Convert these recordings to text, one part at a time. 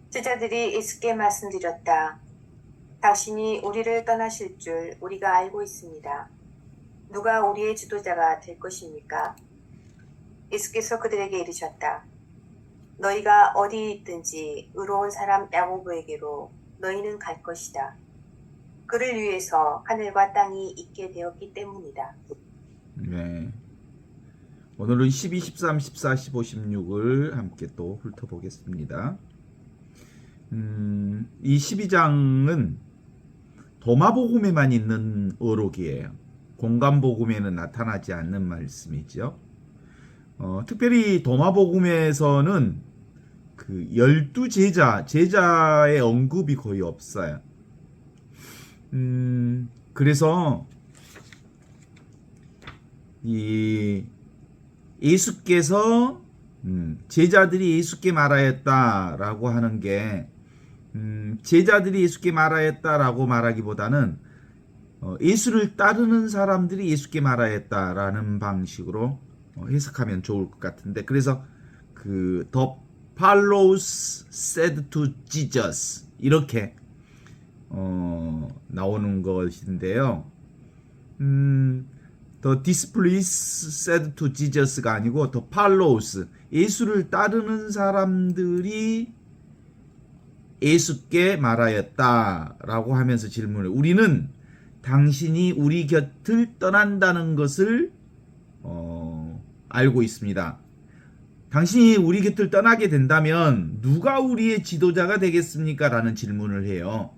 제자들이 예수께 말씀드렸다. 당신이 우리를 떠나실 줄 우리가 알고 있습니다. 누가 우리의 지도자가 될 것입니까? 예수께서 그들에게 이르셨다. 너희가 어디 있든지 의로운 사람 야고보에게로 너희는 갈 것이다. 그를 위해서 하늘과 땅이 있게 되었기 때문이다. 네. 오늘은 12, 13, 14, 15, 16을 함께 또 훑어보겠습니다. 이 12장은 도마복음에만 있는 어록이에요. 공간복음에는 나타나지 않는 말씀이죠. 특별히 도마복음에서는 그 12제자, 제자의 언급이 거의 없어요. 그래서 이 예수께서 제자들이 예수께 말하였다라고 하는 게 제자들이 예수께 말하였다라고 말하기보다는 예수를 따르는 사람들이 예수께 말하였다라는 방식으로 해석하면 좋을 것 같은데, 그래서 그 The followers said to Jesus 이렇게 나오는 것인데요. The disciples said to Jesus가 아니고 The followers, 예수를 따르는 사람들이 예수께 말하였다라고 하면서 질문을, 우리는 당신이 우리 곁을 떠난다는 것을 알고 있습니다. 당신이 우리 곁을 떠나게 된다면 누가 우리의 지도자가 되겠습니까? 라는 질문을 해요.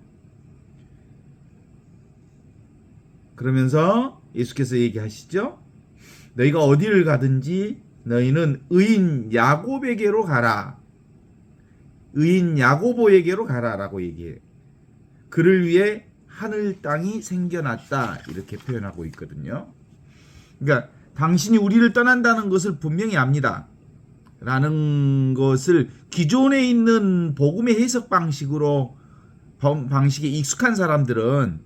그러면서 예수께서 얘기하시죠. 너희가 어디를 가든지 너희는 의인 야곱에게로 가라. 의인 야고보에게로 가라라고 얘기해요. 그를 위해 하늘 땅이 생겨났다 이렇게 표현하고 있거든요. 그러니까 당신이 우리를 떠난다는 것을 분명히 압니다 라는 것을 기존에 있는 복음의 해석 방식에 익숙한 사람들은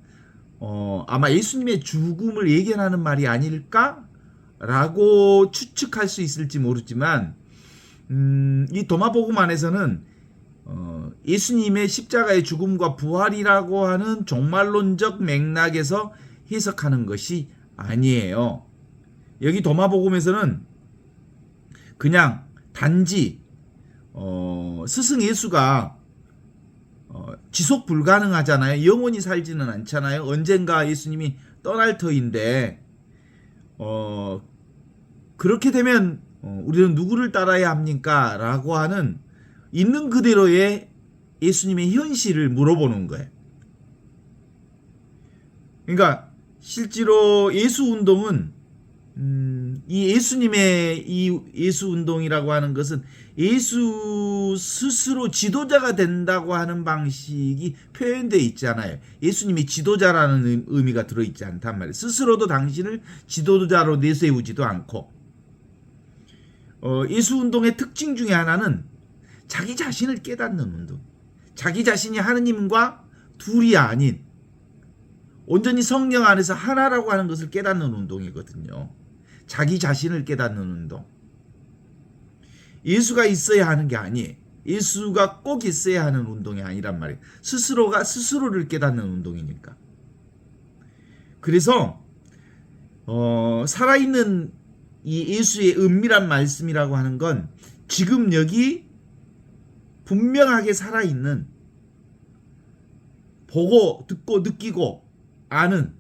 아마 예수님의 죽음을 예견하는 말이 아닐까? 라고 추측할 수 있을지 모르지만 이 도마복음 안에서는 예수님의 십자가의 죽음과 부활이라고 하는 종말론적 맥락에서 해석하는 것이 아니에요. 여기 도마복음에서는 그냥 단지 스승 예수가 지속 불가능하잖아요. 영원히 살지는 않잖아요. 언젠가 예수님이 떠날 터인데 그렇게 되면 우리는 누구를 따라야 합니까? 라고 하는 있는 그대로의 예수님의 현실을 물어보는 거예요. 그러니까 실제로 예수 운동은 이 예수님의 이 예수 운동이라고 하는 것은 예수 스스로 지도자가 된다고 하는 방식이 표현되어 있잖아요. 예수님이 지도자라는 의미가 들어있지 않단 말이에요. 스스로도 당신을 지도자로 내세우지도 않고, 예수 운동의 특징 중에 하나는 자기 자신을 깨닫는 운동. 자기 자신이 하느님과 둘이 아닌 온전히 성령 안에서 하나라고 하는 것을 깨닫는 운동이거든요. 자기 자신을 깨닫는 운동. 예수가 있어야 하는 게 아니에요. 예수가 꼭 있어야 하는 운동이 아니란 말이에요. 스스로가 스스로를 깨닫는 운동이니까. 그래서 살아있는 이 예수의 은밀한 말씀이라고 하는 건 지금 여기 분명하게 살아있는, 보고 듣고 느끼고 아는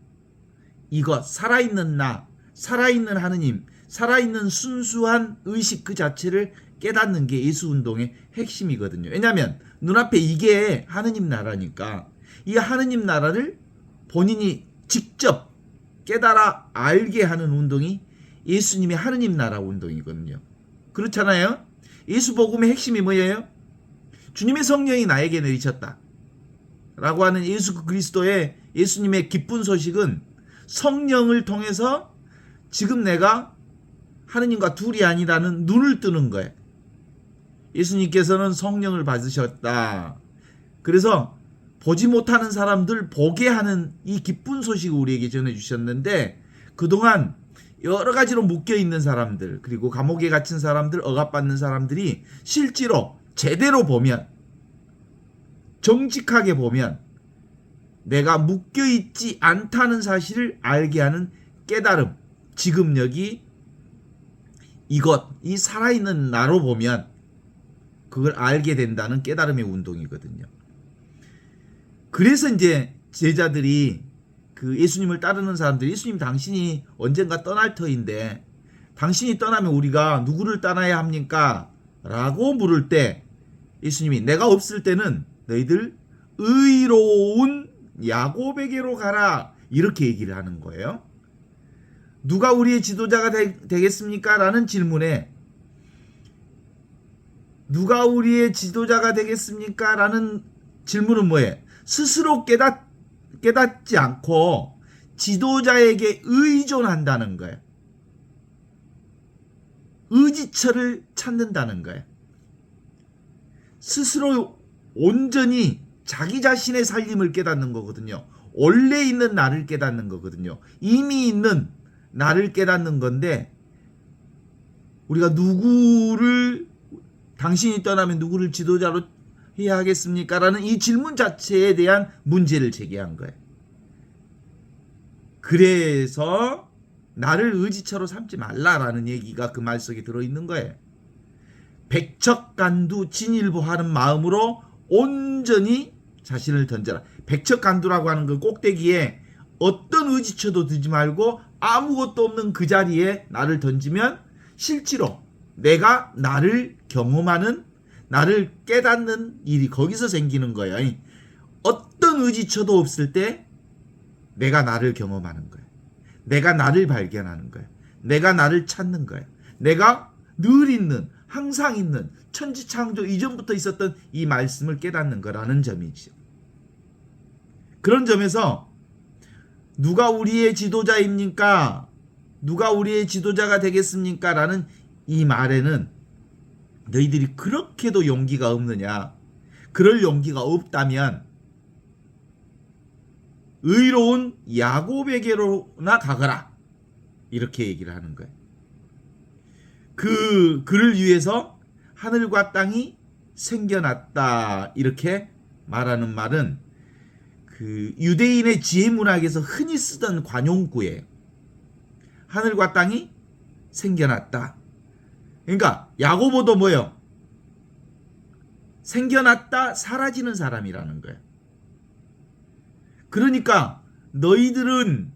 이것, 살아있는 나, 살아있는 하느님, 살아있는 순수한 의식 그 자체를 깨닫는 게 예수운동의 핵심이거든요. 왜냐하면 눈앞에 이게 하느님 나라니까 이 하느님 나라를 본인이 직접 깨달아 알게 하는 운동이 예수님의 하느님 나라 운동이거든요. 그렇잖아요. 예수복음의 핵심이 뭐예요? 주님의 성령이 나에게 내리셨다 라고 하는 예수 그리스도의 예수님의 기쁜 소식은 성령을 통해서 지금 내가 하느님과 둘이 아니라는 눈을 뜨는 거예요. 예수님께서는 성령을 받으셨다. 그래서 보지 못하는 사람들 보게 하는 이 기쁜 소식을 우리에게 전해주셨는데, 그동안 여러 가지로 묶여있는 사람들, 그리고 감옥에 갇힌 사람들, 억압받는 사람들이 실제로 제대로 보면 정직하게 보면 내가 묶여있지 않다는 사실을 알게 하는 깨달음, 지금 여기 이것, 이 살아있는 나로 보면 그걸 알게 된다는 깨달음의 운동이거든요. 그래서 이제 제자들이 그 예수님을 따르는 사람들이 예수님 당신이 언젠가 떠날 터인데 당신이 떠나면 우리가 누구를 따라야 합니까? 라고 물을 때 예수님이 내가 없을 때는 너희들 의로운 야곱에게로 가라 이렇게 얘기를 하는 거예요. 누가 우리의 지도자가 되겠습니까? 라는 질문에 누가 우리의 지도자가 되겠습니까? 라는 질문은 뭐예요? 스스로 깨닫지 않고 지도자에게 의존한다는 거예요. 의지처를 찾는다는 거예요. 스스로 온전히 자기 자신의 살림을 깨닫는 거거든요. 원래 있는 나를 깨닫는 거거든요. 이미 있는 나를 깨닫는 건데 우리가 누구를 당신이 떠나면 누구를 지도자로 해야 하겠습니까? 라는 이 질문 자체에 대한 문제를 제기한 거예요. 그래서 나를 의지처로 삼지 말라라는 얘기가 그 말 속에 들어있는 거예요. 백척간두 진일보하는 마음으로 온전히 자신을 던져라. 백척간두라고 하는 그 꼭대기에 어떤 의지처도 두지 말고 아무것도 없는 그 자리에 나를 던지면 실제로 내가 나를 경험하는 나를 깨닫는 일이 거기서 생기는 거예요. 어떤 의지처도 없을 때 내가 나를 경험하는 거예요. 내가 나를 발견하는 거예요. 내가 나를 찾는 거예요. 내가 늘 있는 항상 있는 천지창조 이전부터 있었던 이 말씀을 깨닫는 거라는 점이죠. 그런 점에서 누가 우리의 지도자입니까? 누가 우리의 지도자가 되겠습니까? 라는 이 말에는 너희들이 그렇게도 용기가 없느냐? 그럴 용기가 없다면 의로운 야곱에게로나 가거라. 이렇게 얘기를 하는 거예요. 그를 위해서 하늘과 땅이 생겨났다. 이렇게 말하는 말은 그 유대인의 지혜 문학에서 흔히 쓰던 관용구예요. 하늘과 땅이 생겨났다. 그러니까 야고보도 뭐예요? 생겨났다 사라지는 사람이라는 거예요. 그러니까 너희들은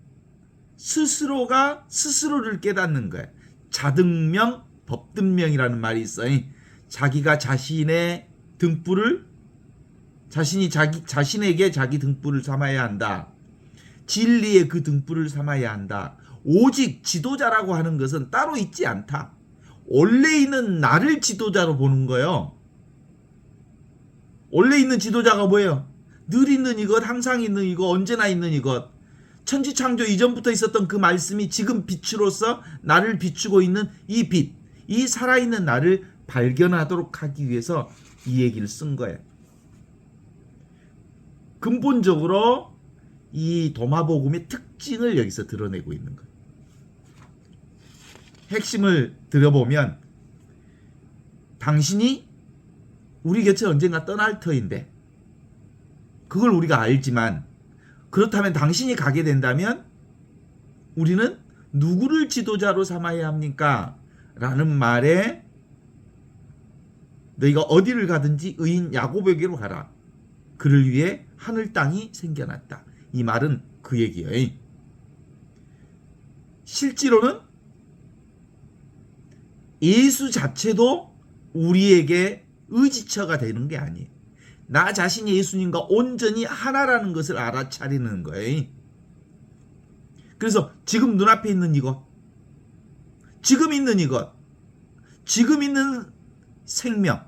스스로가 스스로를 깨닫는 거예요. 자등명 법등명이라는 말이 있어요. 자기가 자신의 등불을 자신에게 자기 등불을 삼아야 한다. 진리의 그 등불을 삼아야 한다. 오직 지도자라고 하는 것은 따로 있지 않다. 원래 있는 나를 지도자로 보는 거예요. 원래 있는 지도자가 뭐예요? 늘 있는 이것, 항상 있는 이것, 언제나 있는 이것. 천지창조 이전부터 있었던 그 말씀이 지금 빛으로서 나를 비추고 있는 이 빛, 이 살아있는 나를 발견하도록 하기 위해서 이 얘기를 쓴 거예요. 근본적으로 이 도마복음의 특징을 여기서 드러내고 있는 거예요. 핵심을 들어보면 당신이 우리 곁에 언젠가 떠날 터인데 그걸 우리가 알지만 그렇다면 당신이 가게 된다면 우리는 누구를 지도자로 삼아야 합니까? 라는 말에 너희가 어디를 가든지 의인 야곱에게로 가라. 그를 위해 하늘 땅이 생겨났다. 이 말은 그 얘기예요. 실제로는 예수 자체도 우리에게 의지처가 되는 게 아니에요. 나 자신이 예수님과 온전히 하나라는 것을 알아차리는 거예요. 그래서 지금 눈앞에 있는 이것, 지금 있는 이것, 지금 있는 생명,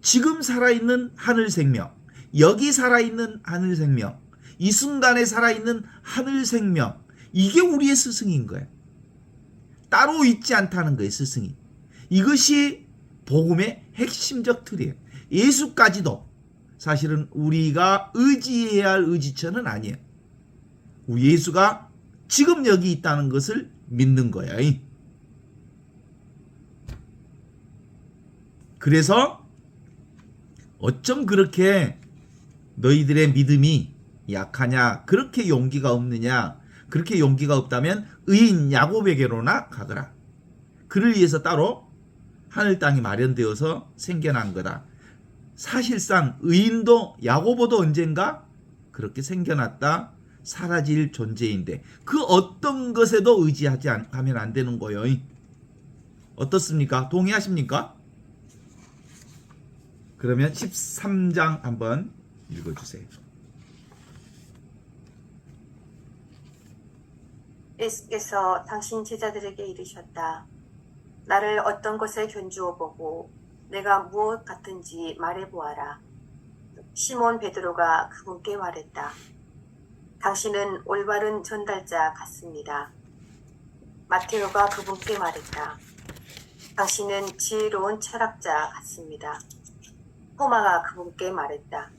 지금 살아있는 하늘 생명, 여기 살아있는 하늘 생명, 이 순간에 살아있는 하늘 생명, 이게 우리의 스승인 거예요. 따로 있지 않다는 거예요, 스승이. 이것이 복음의 핵심적 틀이에요. 예수까지도 사실은 우리가 의지해야 할 의지처는 아니에요. 우리 예수가 지금 여기 있다는 것을 믿는 거야. 그래서 어쩜 그렇게 너희들의 믿음이 약하냐? 그렇게 용기가 없느냐? 그렇게 용기가 없다면 의인 야곱에게로나 가거라. 그를 위해서 따로 하늘 땅이 마련되어서 생겨난 거다. 사실상 의인도 야고보도 언젠가 그렇게 생겨났다 사라질 존재인데 그 어떤 것에도 의지하지 하면 안 되는 거예요. 어떻습니까? 동의하십니까? 그러면 13장 한번 읽어주세요. 예수께서 당신 제자들에게 이르셨다. 나를 어떤 것에 견주어 보고 내가 무엇 같은지 말해보아라. 시몬 베드로가 그분께 말했다. 당신은 올바른 전달자 같습니다. 마테오가 그분께 말했다. 당신은 지혜로운 철학자 같습니다. 토마가 그분께 말했다.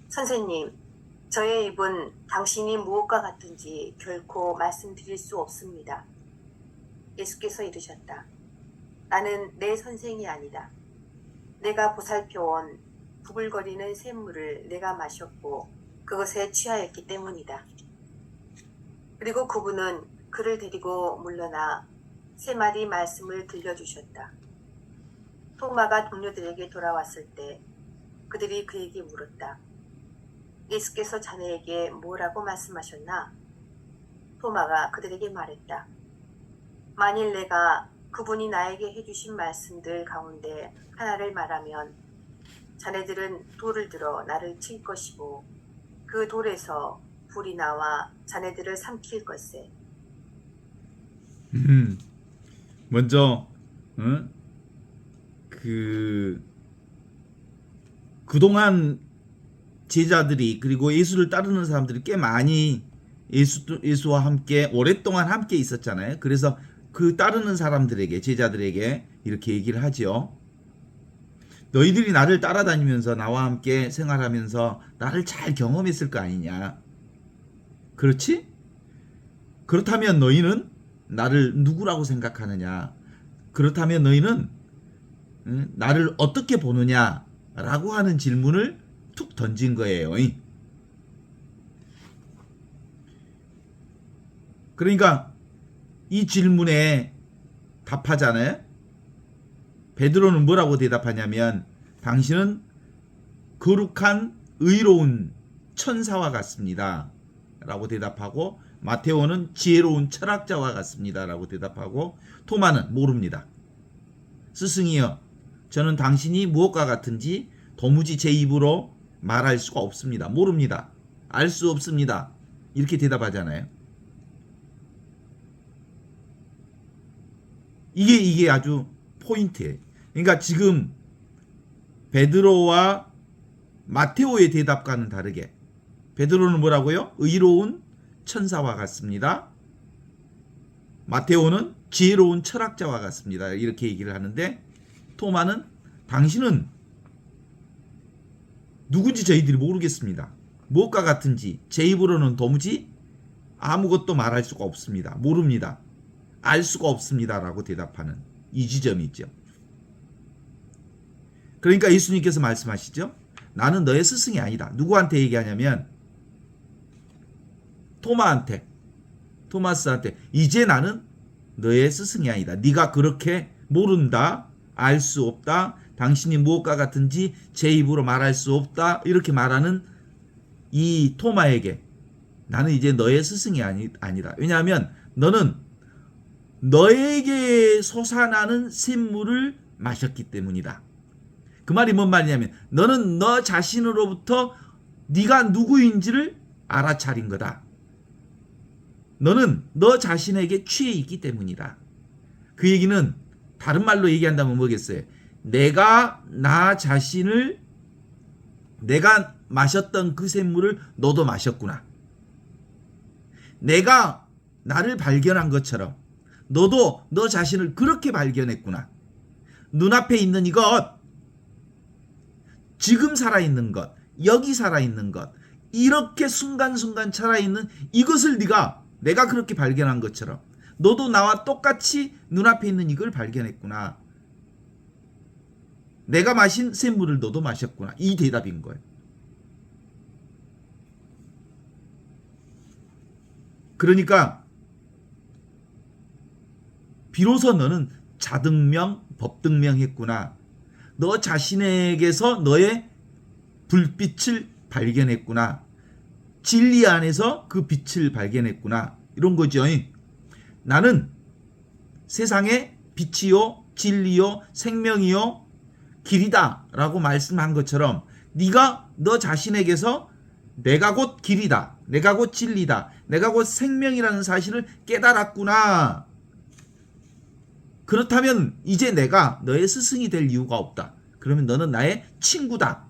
선생님, 저의 입은 당신이 무엇과 같은지 결코 말씀드릴 수 없습니다. 예수께서 이르셨다. 나는 내 선생이 아니다. 내가 보살펴온 부글거리는 샘물을 내가 마셨고 그것에 취하였기 때문이다. 그리고 그분은 그를 데리고 물러나 세 마리 말씀을 들려주셨다. 토마가 동료들에게 돌아왔을 때 그들이 그에게 물었다. 예수께서 자네에게 뭐라고 말씀하셨나? 토마가 그들에게 말했다. 만일 내가 그분이 나에게 해주신 말씀들 가운데 하나를 말하면 자네들은 돌을 들어 나를 칠 것이고 그 돌에서 불이 나와 자네들을 삼킬 것세. 먼저 그동안 제자들이 그리고 예수를 따르는 사람들이 꽤 많이 예수와 함께 오랫동안 함께 있었잖아요. 그래서 그 따르는 사람들에게 제자들에게 이렇게 얘기를 하죠. 너희들이 나를 따라다니면서 나와 함께 생활하면서 나를 잘 경험했을 거 아니냐. 그렇지? 그렇다면 너희는 나를 누구라고 생각하느냐. 그렇다면 너희는 나를 어떻게 보느냐라고 하는 질문을 툭 던진 거예요. 그러니까 이 질문에 답하잖아요. 베드로는 뭐라고 대답하냐면 당신은 거룩한 의로운 천사와 같습니다 라고 대답하고 마테오는 지혜로운 철학자와 같습니다 라고 대답하고 토마는 모릅니다. 스승이여, 저는 당신이 무엇과 같은지 도무지 제 입으로 말할 수가 없습니다. 모릅니다. 알 수 없습니다. 이렇게 대답하잖아요. 이게 아주 포인트예요. 그러니까 지금 베드로와 마테오의 대답과는 다르게 베드로는 뭐라고요? 의로운 천사와 같습니다. 마테오는 지혜로운 철학자와 같습니다. 이렇게 얘기를 하는데 토마는 당신은 누군지 저희들이 모르겠습니다. 무엇과 같은지 제 입으로는 도무지 아무것도 말할 수가 없습니다. 모릅니다. 알 수가 없습니다. 라고 대답하는 이 지점이 있죠. 그러니까 예수님께서 말씀하시죠. 나는 너의 스승이 아니다. 누구한테 얘기하냐면 토마스한테 이제 나는 너의 스승이 아니다. 네가 그렇게 모른다. 알 수 없다. 당신이 무엇과 같은지 제 입으로 말할 수 없다. 이렇게 말하는 이 토마에게 나는 이제 너의 스승이 아니다. 왜냐하면 너는 너에게 솟아나는 샘물을 마셨기 때문이다. 그 말이 뭔 말이냐면 너는 너 자신으로부터 네가 누구인지를 알아차린 거다. 너는 너 자신에게 취해 있기 때문이다. 그 얘기는 다른 말로 얘기한다면 뭐겠어요? 내가 나 자신을 내가 마셨던 그 샘물을 너도 마셨구나. 내가 나를 발견한 것처럼 너도 너 자신을 그렇게 발견했구나. 눈앞에 있는 이것, 지금 살아있는 것, 여기 살아있는 것, 이렇게 순간순간 살아있는 이것을 내가 그렇게 발견한 것처럼 너도 나와 똑같이 눈앞에 있는 이걸 발견했구나. 내가 마신 샘물을 너도 마셨구나. 이 대답인 거예요. 그러니까 비로소 너는 자등명, 법등명했구나. 너 자신에게서 너의 불빛을 발견했구나. 진리 안에서 그 빛을 발견했구나. 이런 거죠. 나는 세상의 빛이요, 진리요, 생명이요, 길이다 라고 말씀한 것처럼 네가 너 자신에게서 내가 곧 길이다, 내가 곧 진리다, 내가 곧 생명이라는 사실을 깨달았구나. 그렇다면 이제 내가 너의 스승이 될 이유가 없다. 그러면 너는 나의 친구다.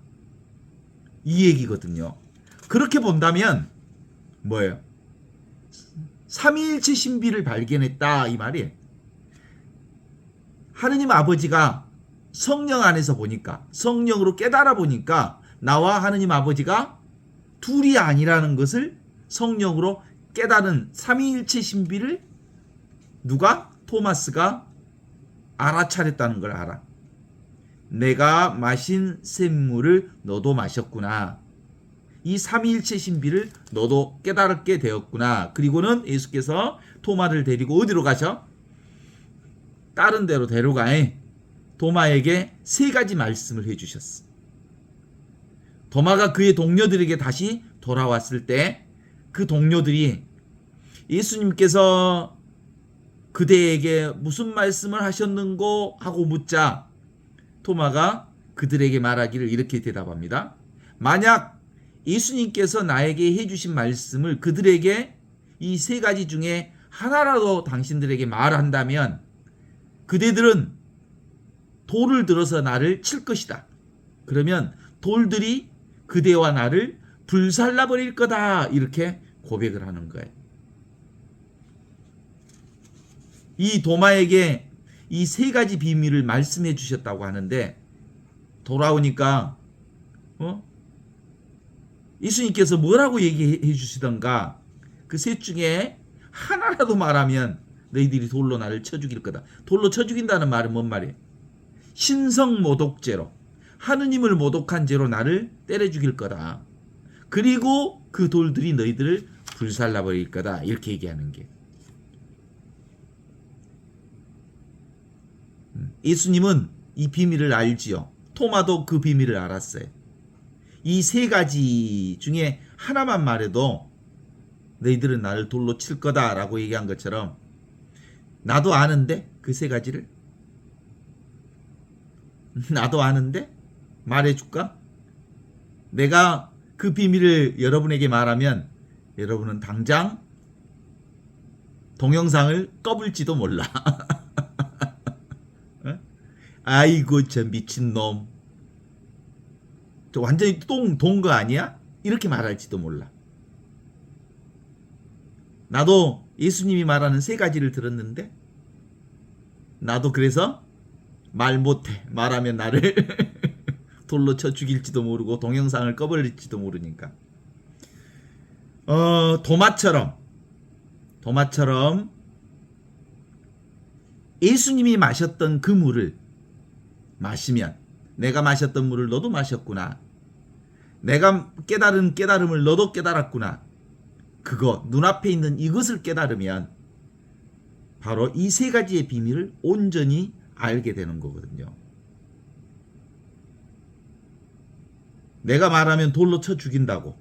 이 얘기거든요. 그렇게 본다면 뭐예요? 삼위일체 신비를 발견했다 이 말이에요. 하느님 아버지가 성령 안에서 보니까, 성령으로 깨달아 보니까 나와 하느님 아버지가 둘이 아니라는 것을 성령으로 깨달은 삼위일체 신비를 누가? 토마스가 알아차렸다는 걸 알아. 내가 마신 샘물을 너도 마셨구나. 이 삼위일체 신비를 너도 깨달게 되었구나. 그리고는 예수께서 토마를 데리고 어디로 가셔? 다른 데로 데려가. 도마에게 세 가지 말씀을 해주셨어. 도마가 그의 동료들에게 다시 돌아왔을 때 그 동료들이 예수님께서 그대에게 무슨 말씀을 하셨는고 하고 묻자 토마가 그들에게 말하기를 이렇게 대답합니다. 만약 예수님께서 나에게 해주신 말씀을 그들에게 이 세 가지 중에 하나라도 당신들에게 말한다면 그대들은 돌을 들어서 나를 칠 것이다. 그러면 돌들이 그대와 나를 불살라버릴 거다. 이렇게 고백을 하는 거예요. 이 도마에게 이 세 가지 비밀을 말씀해 주셨다고 하는데 돌아오니까 예수님께서 뭐라고 얘기해 주시던가 그 셋 중에 하나라도 말하면 너희들이 돌로 나를 쳐 죽일 거다. 돌로 쳐 죽인다는 말은 뭔 말이에요? 신성 모독죄로 하느님을 모독한 죄로 나를 때려 죽일 거다. 그리고 그 돌들이 너희들을 불살라 버릴 거다. 이렇게 얘기하는 게. 예수님은 이 비밀을 알지요. 토마도 그 비밀을 알았어요. 이 세 가지 중에 하나만 말해도 너희들은 나를 돌로 칠 거다라고 얘기한 것처럼 나도 아는데 그 세 가지를 나도 아는데 말해줄까? 내가 그 비밀을 여러분에게 말하면 여러분은 당장 동영상을 꺼불지도 몰라. 아이고 저 미친놈 저 완전히 동 거 아니야? 이렇게 말할지도 몰라. 나도 예수님이 말하는 세 가지를 들었는데 나도 그래서 말 못해. 말하면 나를 돌로 쳐 죽일지도 모르고 동영상을 꺼버릴지도 모르니까. 도마처럼 예수님이 마셨던 그 물을 마시면 내가 마셨던 물을 너도 마셨구나. 내가 깨달은 깨달음을 너도 깨달았구나. 그거 눈앞에 있는 이것을 깨달으면 바로 이 세 가지의 비밀을 온전히 알게 되는 거거든요. 내가 말하면 돌로 쳐 죽인다고.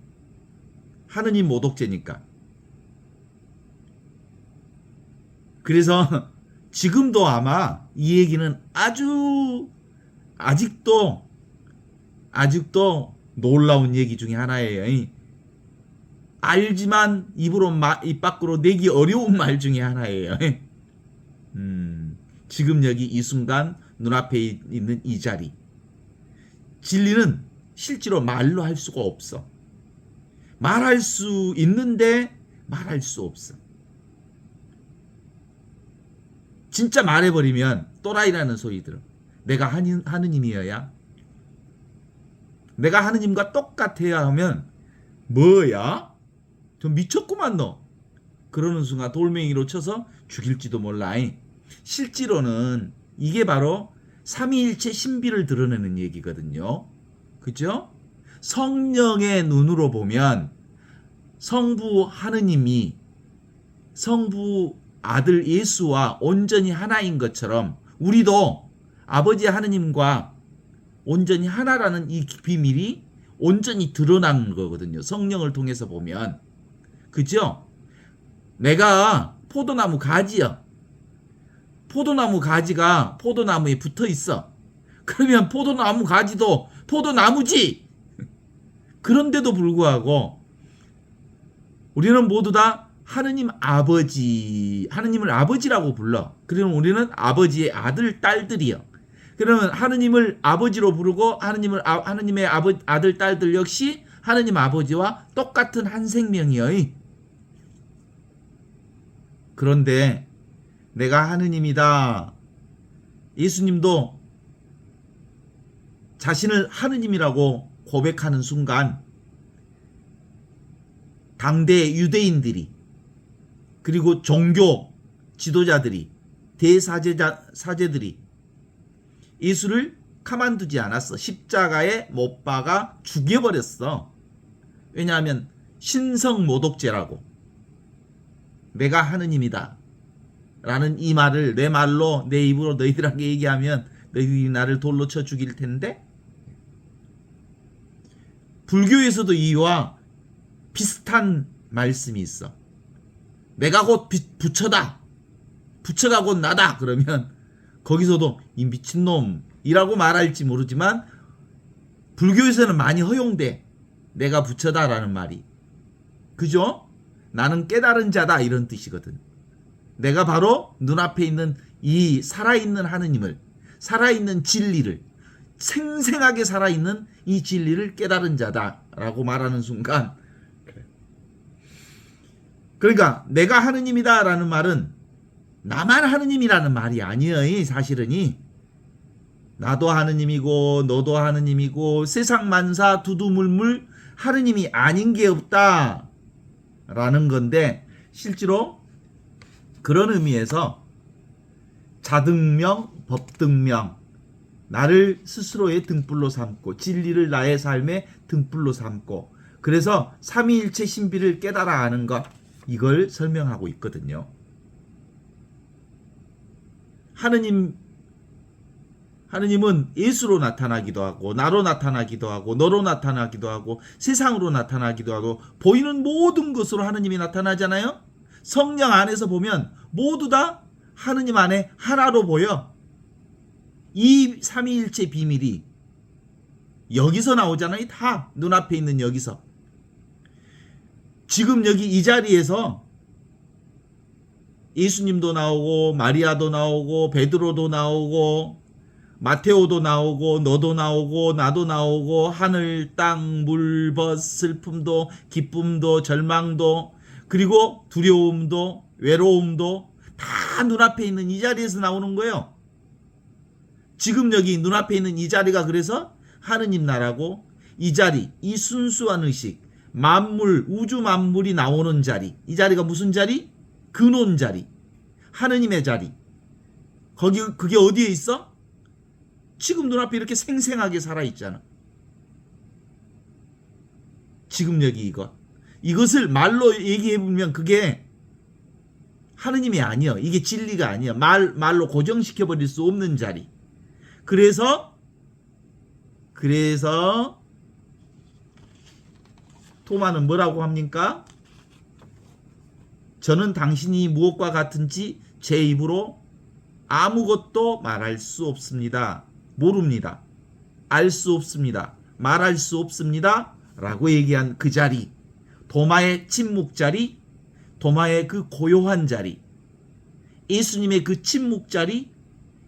하느님 모독죄니까. 그래서 지금도 아마 이 얘기는 아직도 놀라운 얘기 중에 하나예요. 알지만 입 밖으로 내기 어려운 말 중에 하나예요. 지금 여기 이 순간 눈앞에 있는 이 자리. 진리는 실제로 말로 할 수가 없어. 말할 수 있는데 말할 수 없어. 진짜 말해버리면 또라이라는 소리 들어. 내가 하느님이어야? 내가 하느님과 똑같아야 하면 뭐야? 좀 미쳤구만 너. 그러는 순간 돌멩이로 쳐서 죽일지도 몰라. 실제로는 이게 바로 삼위일체 신비를 드러내는 얘기거든요. 그죠? 성령의 눈으로 보면 성부 하느님이 성부 아들 예수와 온전히 하나인 것처럼 우리도 아버지 하느님과 온전히 하나라는 이 비밀이 온전히 드러나는 거거든요. 성령을 통해서 보면. 그죠? 내가 포도나무 가지요. 포도나무 가지가 포도나무에 붙어 있어. 그러면 포도나무 가지도 포도나무지. 그런데도 불구하고 우리는 모두 다 하느님 아버지, 하느님을 아버지라고 불러. 그러면 우리는 아버지의 아들, 딸들이요. 그러면 하느님을 아버지로 부르고 하느님의 아들, 딸들 역시 하느님 아버지와 똑같은 한 생명이요. 그런데 내가 하느님이다. 예수님도 자신을 하느님이라고 고백하는 순간 당대 유대인들이 그리고 종교 지도자들이 대사제들이 예수를 가만두지 않았어. 십자가에 못 박아 죽여버렸어. 왜냐하면 신성모독죄라고. 내가 하느님이다 라는 이 말을 내 말로 내 입으로 너희들에게 얘기하면 너희들이 나를 돌로 쳐 죽일 텐데, 불교에서도 이와 비슷한 말씀이 있어. 내가 곧 부처다. 부처가 곧 나다. 그러면 거기서도 이 미친놈이라고 말할지 모르지만 불교에서는 많이 허용돼. 내가 부처다라는 말이. 그죠? 나는 깨달은 자다 이런 뜻이거든. 내가 바로 눈앞에 있는 이 살아있는 하느님을, 살아있는 진리를, 생생하게 살아있는 이 진리를 깨달은 자다라고 말하는 순간, 그러니까 내가 하느님이다라는 말은 나만 하느님이라는 말이 아니에요. 사실은 나도 하느님이고 너도 하느님이고 세상 만사 두두물물 하느님이 아닌 게 없다 라는 건데, 실제로 그런 의미에서 자등명, 법등명, 나를 스스로의 등불로 삼고 진리를 나의 삶의 등불로 삼고, 그래서 삼위일체 신비를 깨달아 아는 것, 이걸 설명하고 있거든요. 하느님은 예수로 나타나기도 하고 나로 나타나기도 하고 너로 나타나기도 하고 세상으로 나타나기도 하고 보이는 모든 것으로 하느님이 나타나잖아요. 성령 안에서 보면 모두 다 하느님 안에 하나로 보여. 이 삼위일체 비밀이 여기서 나오잖아요. 다 눈앞에 있는 여기서. 지금 여기 이 자리에서 예수님도 나오고 마리아도 나오고 베드로도 나오고 마테오도 나오고 너도 나오고 나도 나오고 하늘 땅 물 벗 슬픔도 기쁨도 절망도 그리고 두려움도 외로움도 다 눈앞에 있는 이 자리에서 나오는 거예요. 지금 여기 눈앞에 있는 이 자리가 그래서 하느님 나라고, 이 자리, 이 순수한 의식, 만물, 우주 만물이 나오는 자리, 이 자리가 무슨 자리? 근원 자리, 하느님의 자리. 그게 어디에 있어? 지금 눈앞에 이렇게 생생하게 살아있잖아. 지금 여기 이것을 말로 얘기해보면 그게 하느님이 아니야. 이게 진리가 아니야. 말로 고정시켜버릴 수 없는 자리. 그래서 토마는 뭐라고 합니까? 저는 당신이 무엇과 같은지 제 입으로 아무것도 말할 수 없습니다. 모릅니다. 알 수 없습니다. 말할 수 없습니다. 라고 얘기한 그 자리, 도마의 침묵 자리, 도마의 그 고요한 자리, 예수님의 그 침묵 자리,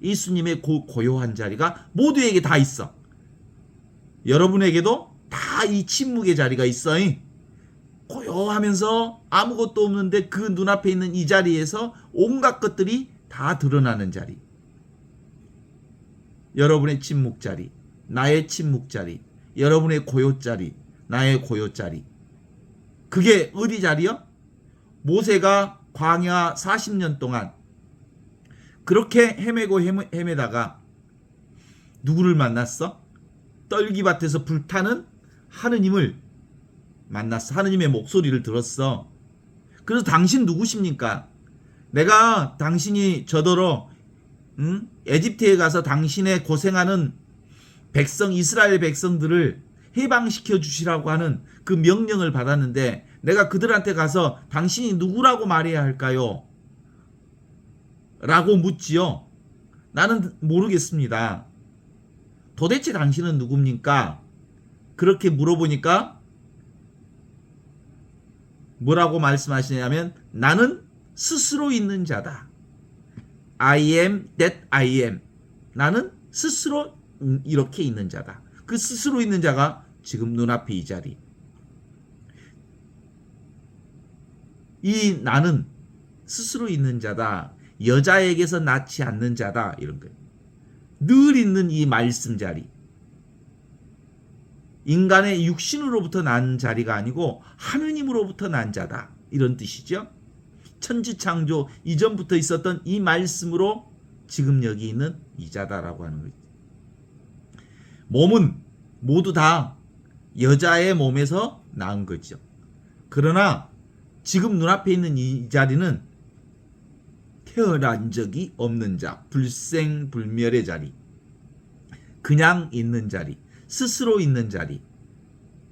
예수님의 고요한 자리가 모두에게 다 있어. 여러분에게도 다 이 침묵의 자리가 있어. 고요하면서 아무것도 없는데 그 눈앞에 있는 이 자리에서 온갖 것들이 다 드러나는 자리. 여러분의 침묵 자리, 나의 침묵 자리, 여러분의 고요 자리, 나의 고요 자리. 그게 어디 자리요? 모세가 광야 40년 동안 그렇게 헤매고 헤매다가 누구를 만났어? 떨기밭에서 불타는 하느님을 만났어. 하느님의 목소리를 들었어. 그래서 당신 누구십니까? 내가 당신이 저더러 에집트에 가서 당신의 고생하는 백성 이스라엘 백성들을 해방시켜 주시라고 하는 그 명령을 받았는데 내가 그들한테 가서 당신이 누구라고 말해야 할까요? 라고 묻지요. 나는 모르겠습니다. 도대체 당신은 누굽니까? 그렇게 물어보니까 뭐라고 말씀하시냐면 나는 스스로 있는 자다. I am that I am. 나는 스스로 이렇게 있는 자다. 그 스스로 있는 자가 지금 눈앞에 이 자리. 이 나는 스스로 있는 자다. 여자에게서 낳지 않는 자다. 이런 거예요. 늘 있는 이 말씀 자리. 인간의 육신으로부터 난 자리가 아니고 하느님으로부터 난 자다. 이런 뜻이죠. 천지창조 이전부터 있었던 이 말씀으로 지금 여기 있는 이 자다라고 하는 거죠. 몸은 모두 다 여자의 몸에서 낳은 거죠. 그러나 지금 눈앞에 있는 이 자리는 태어난 적이 없는 자, 불생불멸의 자리, 그냥 있는 자리, 스스로 있는 자리,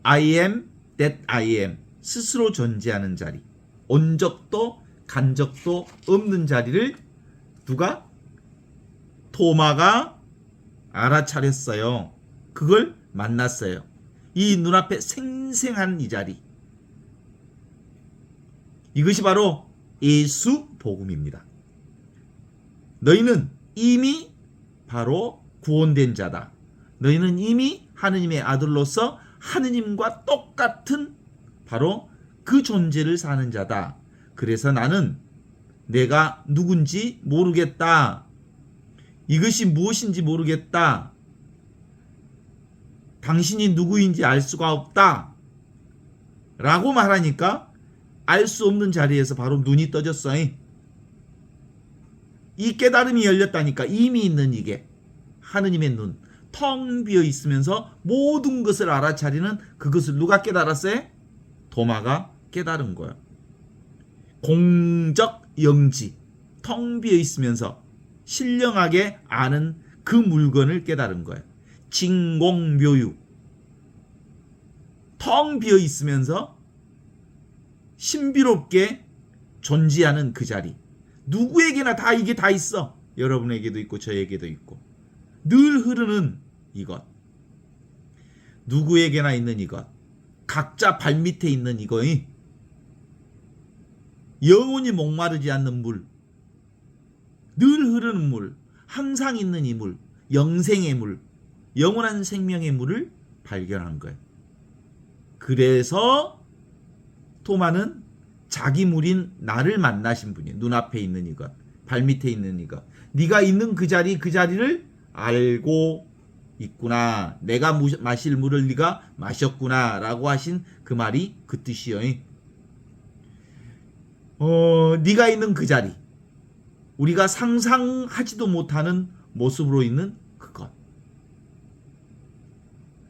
I am that I am, 스스로 존재하는 자리, 온 적도 간 적도 없는 자리를 누가? 토마가 알아차렸어요. 그걸 만났어요. 이 눈앞에 생생한 이 자리. 이것이 바로 예수 복음입니다. 너희는 이미 바로 구원된 자다. 너희는 이미 하느님의 아들로서 하느님과 똑같은 바로 그 존재를 사는 자다. 그래서 나는 내가 누군지 모르겠다. 이것이 무엇인지 모르겠다. 당신이 누구인지 알 수가 없다. 라고 말하니까 알 수 없는 자리에서 바로 눈이 떠졌어요. 이 깨달음이 열렸다니까. 이미 있는 이게 하느님의 눈. 텅 비어 있으면서 모든 것을 알아차리는 그것을 누가 깨달았어요? 도마가 깨달은 거예요. 공적 영지. 텅 비어 있으면서 신령하게 아는 그 물건을 깨달은 거예요. 진공묘유. 텅 비어 있으면서 신비롭게 존재하는 그 자리. 누구에게나 다 이게 다 있어. 여러분에게도 있고 저에게도 있고. 늘 흐르는 이것. 누구에게나 있는 이것. 각자 발밑에 있는 이거이. 영원히 목마르지 않는 물. 늘 흐르는 물. 항상 있는 이 물. 영생의 물. 영원한 생명의 물을 발견한 거예요. 그래서 토마는 자기 물인 나를 만나신 분이에요. 눈앞에 있는 이것, 발밑에 있는 이것. 네가 있는 그 자리를 알고 있구나. 내가 마실 물을 네가 마셨구나 라고 하신 그 말이 그 뜻이요. 네가 있는 그 자리. 우리가 상상하지도 못하는 모습으로 있는 그것.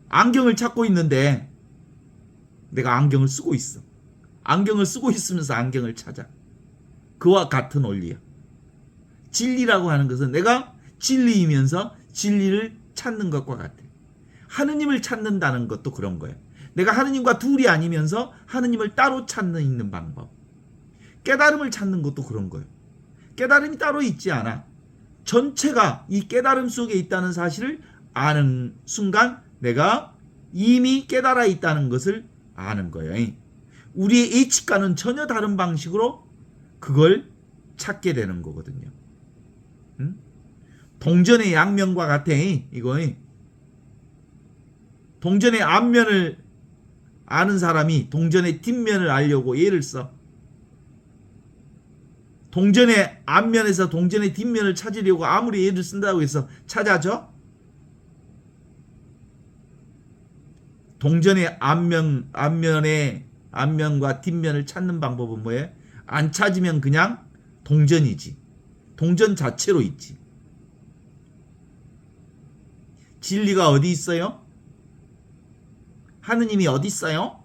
안경을 찾고 있는데 내가 안경을 쓰고 있어. 안경을 쓰고 있으면서 안경을 찾아. 그와 같은 원리야. 진리라고 하는 것은 내가 진리이면서 진리를 찾는 것과 같아. 하느님을 찾는다는 것도 그런 거예요. 내가 하느님과 둘이 아니면서 하느님을 따로 찾는 있는 방법. 깨달음을 찾는 것도 그런 거예요. 깨달음이 따로 있지 않아. 전체가 이 깨달음 속에 있다는 사실을 아는 순간 내가 이미 깨달아 있다는 것을 아는 거예요. 우리의 예측과는 전혀 다른 방식으로 그걸 찾게 되는 거거든요. 동전의 양면과 같아. 이거 동전의 앞면을 아는 사람이 동전의 뒷면을 알려고 예를 써. 동전의 앞면에서 동전의 뒷면을 찾으려고 아무리 예를 쓴다고 해서 찾아져? 동전의 앞면과 뒷면을 찾는 방법은 뭐예요? 안 찾으면 그냥 동전이지. 동전 자체로 있지. 진리가 어디 있어요? 하느님이 어디 있어요?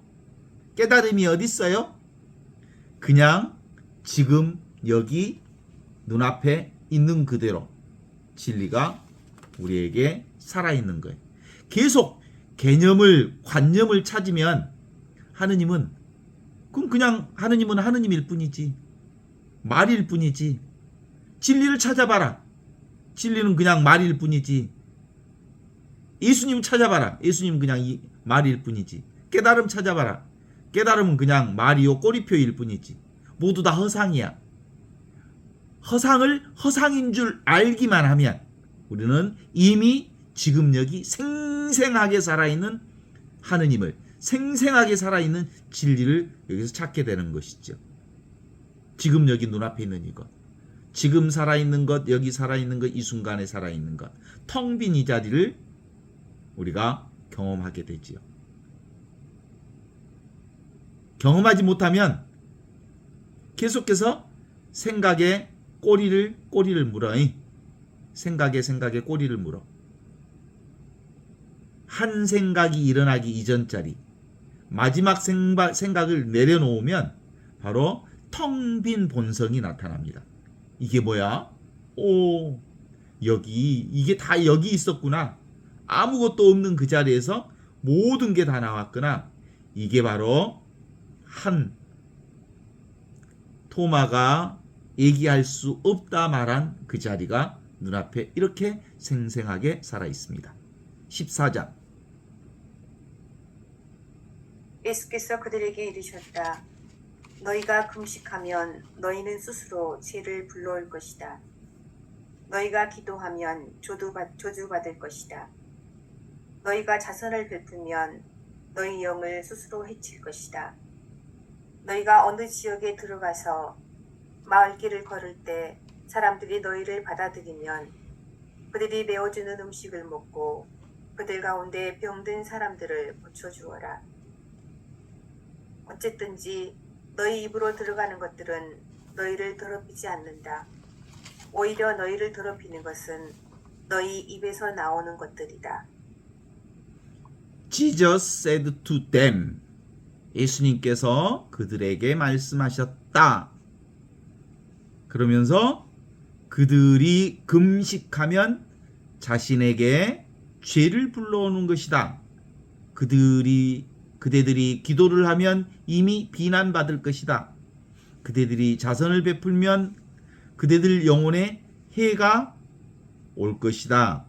깨달음이 어디 있어요? 그냥 지금 여기 눈앞에 있는 그대로 진리가 우리에게 살아있는 거예요. 계속 개념을, 관념을 찾으면 하느님은 하느님일 뿐이지, 말일 뿐이지. 진리를 찾아봐라. 진리는 그냥 말일 뿐이지. 예수님 찾아봐라. 예수님은 그냥 말일 뿐이지. 깨달음 찾아봐라. 깨달음은 그냥 말이요 꼬리표일 뿐이지. 모두 다 허상이야. 허상을 허상인 줄 알기만 하면 우리는 이미 지금 여기 생생하게 살아있는 하느님을, 생생하게 살아있는 진리를 여기서 찾게 되는 것이죠. 지금 여기 눈앞에 있는 이것, 지금 살아있는 것, 여기 살아있는 것, 이 순간에 살아있는 것, 텅 빈 이 자리를 우리가 경험하게 되지요. 경험하지 못하면 계속해서 생각에 꼬리를 물어. 생각에 꼬리를 물어. 한 생각이 일어나기 이전짜리 마지막 생각을 내려놓으면 바로 텅 빈 본성이 나타납니다. 이게 뭐야? 이게 다 여기 있었구나. 아무것도 없는 그 자리에서 모든 게 다 나왔구나. 이게 바로 한 토마가 얘기할 수 없다 말한 그 자리가 눈앞에 이렇게 생생하게 살아 있습니다. 14장. 예수께서 그들에게 이르셨다. 너희가 금식하면 너희는 스스로 죄를 불러올 것이다. 너희가 기도하면 저주받을 것이다. 너희가 자선을 베풀면 너희 영을 스스로 해칠 것이다. 너희가 어느 지역에 들어가서 마을길을 걸을 때 사람들이 너희를 받아들이면 그들이 메워주는 음식을 먹고 그들 가운데 병든 사람들을 고쳐주어라. 어쨌든지 너희 입으로 들어가는 것들은 너희를 더럽히지 않는다. 오히려 너희를 더럽히는 것은 너희 입에서 나오는 것들이다. Jesus said to them. 예수님께서 그들에게 말씀하셨다. 그러면서 그들이 금식하면 자신에게 죄를 불러오는 것이다. 그대들이 기도를 하면 이미 비난받을 것이다. 그대들이 자선을 베풀면 그대들 영혼에 해가 올 것이다.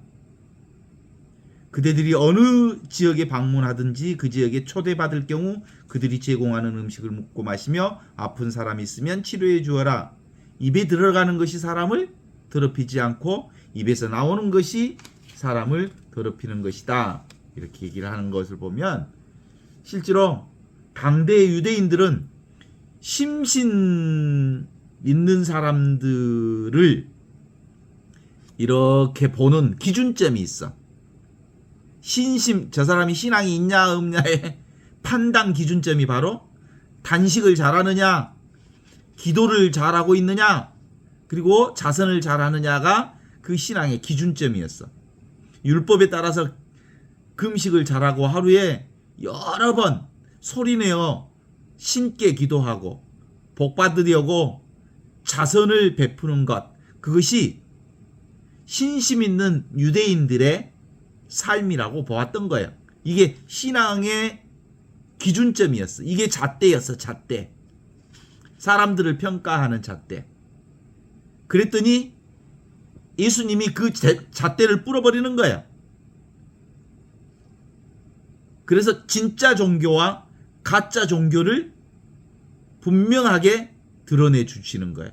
그대들이 어느 지역에 방문하든지 그 지역에 초대받을 경우 그들이 제공하는 음식을 먹고 마시며 아픈 사람이 있으면 치료해 주어라. 입에 들어가는 것이 사람을 더럽히지 않고 입에서 나오는 것이 사람을 더럽히는 것이다. 이렇게 얘기를 하는 것을 보면 실제로 당대의 유대인들은 심신 있는 사람들을 이렇게 보는 기준점이 있어. 저 사람이 신앙이 있냐 없냐의 판단 기준점이 바로 단식을 잘하느냐, 기도를 잘하고 있느냐, 그리고 자선을 잘하느냐가 그 신앙의 기준점이었어. 율법에 따라서 금식을 잘하고 하루에 여러 번 소리내어 신께 기도하고 복 받으려고 자선을 베푸는 것, 그것이 신심 있는 유대인들의 삶이라고 보았던 거예요. 이게 신앙의 기준점이었어. 이게 잣대였어. 잣대. 사람들을 평가하는 잣대. 그랬더니 예수님이 그 잣대를 뿌려버리는 거예요. 그래서 진짜 종교와 가짜 종교를 분명하게 드러내 주시는 거예요.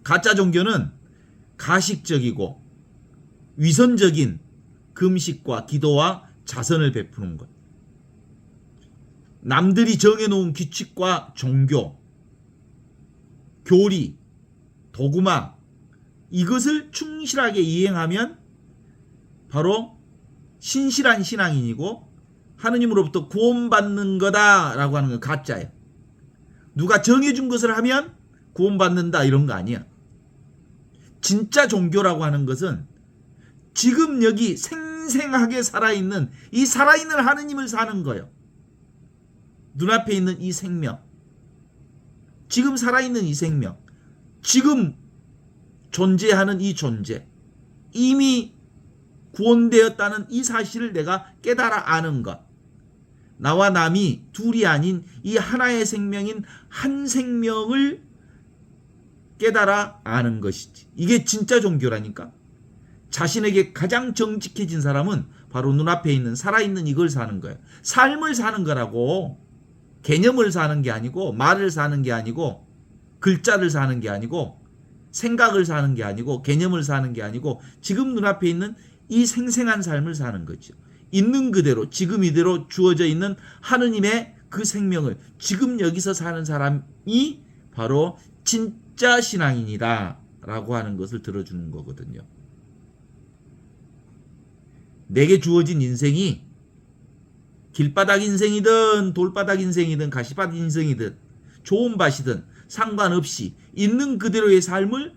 가짜 종교는 가식적이고 위선적인 금식과 기도와 자선을 베푸는 것. 남들이 정해놓은 규칙과 종교, 교리, 도구마, 이것을 충실하게 이행하면 바로 신실한 신앙인이고 하느님으로부터 구원받는 거다라고 하는 건 가짜예요. 누가 정해준 것을 하면 구원받는다 이런 거 아니야. 진짜 종교라고 하는 것은 지금 여기 생생하게 살아있는 이 살아있는 하느님을 사는 거예요. 눈앞에 있는 이 생명. 지금 살아있는 이 생명, 지금 존재하는 이 존재, 이미 구원되었다는 이 사실을 내가 깨달아 아는 것. 나와 남이 둘이 아닌 이 하나의 생명인 한 생명을 깨달아 아는 것이지. 이게 진짜 종교라니까. 자신에게 가장 정직해진 사람은 바로 눈앞에 있는 살아있는 이걸 사는 거예요. 삶을 사는 거라고. 개념을 사는 게 아니고, 말을 사는 게 아니고, 글자를 사는 게 아니고, 생각을 사는 게 아니고, 개념을 사는 게 아니고, 지금 눈앞에 있는 이 생생한 삶을 사는 거죠. 있는 그대로, 지금 이대로 주어져 있는 하느님의 그 생명을 지금 여기서 사는 사람이 바로 진짜 신앙인이다 라고 하는 것을 들어주는 거거든요. 내게 주어진 인생이 길바닥 인생이든 돌바닥 인생이든 가시밭 인생이든 좋은 밭이든 상관없이 있는 그대로의 삶을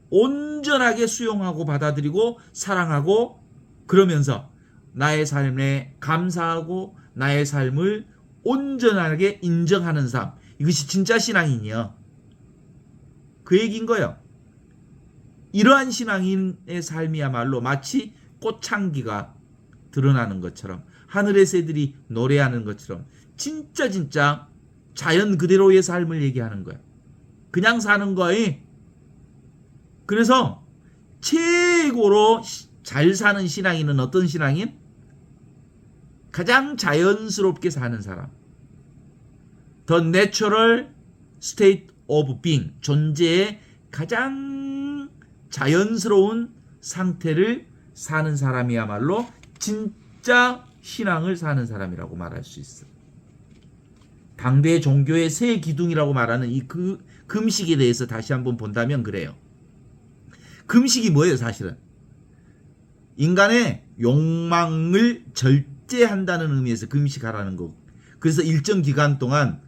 온전하게 수용하고 받아들이고 사랑하고 그러면서 나의 삶에 감사하고 나의 삶을 온전하게 인정하는 삶. 이것이 진짜 신앙인이요. 그 얘기인 거예요. 이러한 신앙인의 삶이야말로 마치 꽃향기가 드러나는 것처럼 하늘의 새들이 노래하는 것처럼 진짜 자연 그대로의 삶을 얘기하는 거예요. 그냥 사는 거예요. 그래서 최고로 잘 사는 신앙인은 어떤 신앙인? 가장 자연스럽게 사는 사람. The natural state of being. 존재의 가장 자연스러운 상태를 사는 사람이야말로 진짜 신앙을 사는 사람이라고 말할 수 있어. 당대 종교의 새 기둥이라고 말하는 이 금식에 대해서 다시 한번 본다면 그래요. 금식이 뭐예요, 사실은? 인간의 욕망을 절제한다는 의미에서 금식하라는 거고. 그래서 일정 기간 동안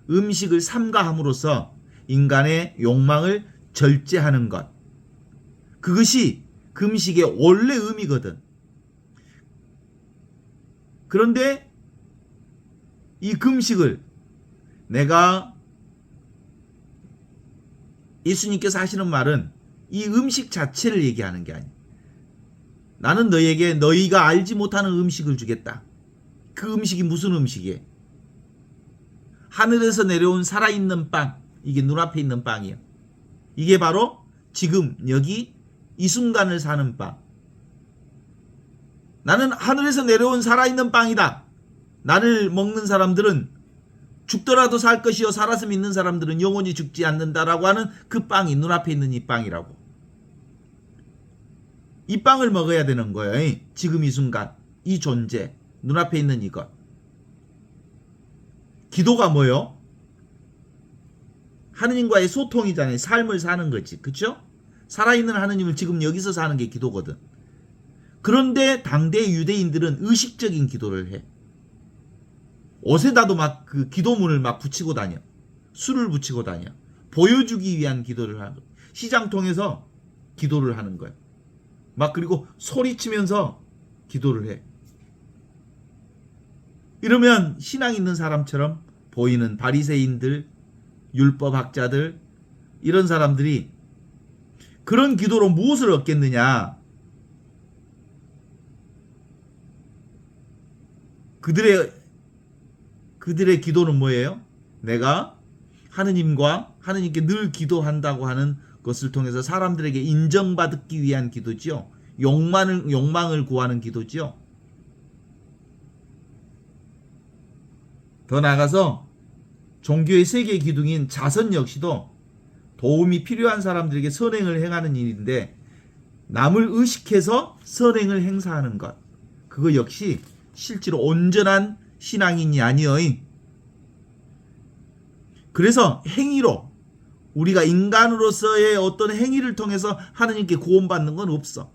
음식을 삼가함으로써 인간의 욕망을 절제하는 것. 그것이 금식의 원래 의미거든. 그런데 이 금식을 내가 예수님께서 하시는 말은 이 음식 자체를 얘기하는 게 아니야. 나는 너희에게 너희가 알지 못하는 음식을 주겠다. 그 음식이 무슨 음식이에요? 하늘에서 내려온 살아있는 빵. 이게 눈앞에 있는 빵이에요. 이게 바로 지금 여기 이 순간을 사는 빵. 나는 하늘에서 내려온 살아있는 빵이다. 나를 먹는 사람들은 죽더라도 살 것이요 살아서 믿는 사람들은 영원히 죽지 않는다라고 하는 그 빵이 눈앞에 있는 이 빵이라고. 이 빵을 먹어야 되는 거예요. 지금 이 순간 이 존재 눈앞에 있는 이것. 기도가 뭐요? 하느님과의 소통이잖아요. 삶을 사는 거지. 그렇죠? 살아있는 하느님을 지금 여기서 사는 게 기도거든. 그런데 당대 유대인들은 의식적인 기도를 해. 옷에다도 막 그 기도문을 막 붙이고 다녀. 술을 붙이고 다녀. 보여주기 위한 기도를 하는 거야. 시장 통해서 기도를 하는 거야. 막 그리고 소리치면서 기도를 해. 이러면 신앙 있는 사람처럼 보이는 바리새인들, 율법학자들 이런 사람들이 그런 기도로 무엇을 얻겠느냐? 그들의 기도는 뭐예요? 내가 하느님께 늘 기도한다고 하는 것을 통해서 사람들에게 인정받기 위한 기도지요. 욕망을 구하는 기도지요. 더 나아가서 종교의 세계 기둥인 자선 역시도 도움이 필요한 사람들에게 선행을 행하는 일인데 남을 의식해서 선행을 행사하는 것. 그거 역시 실제로 온전한 신앙인이 아니요. 그래서 행위로 우리가 인간으로서의 어떤 행위를 통해서 하느님께 구원받는 건 없어.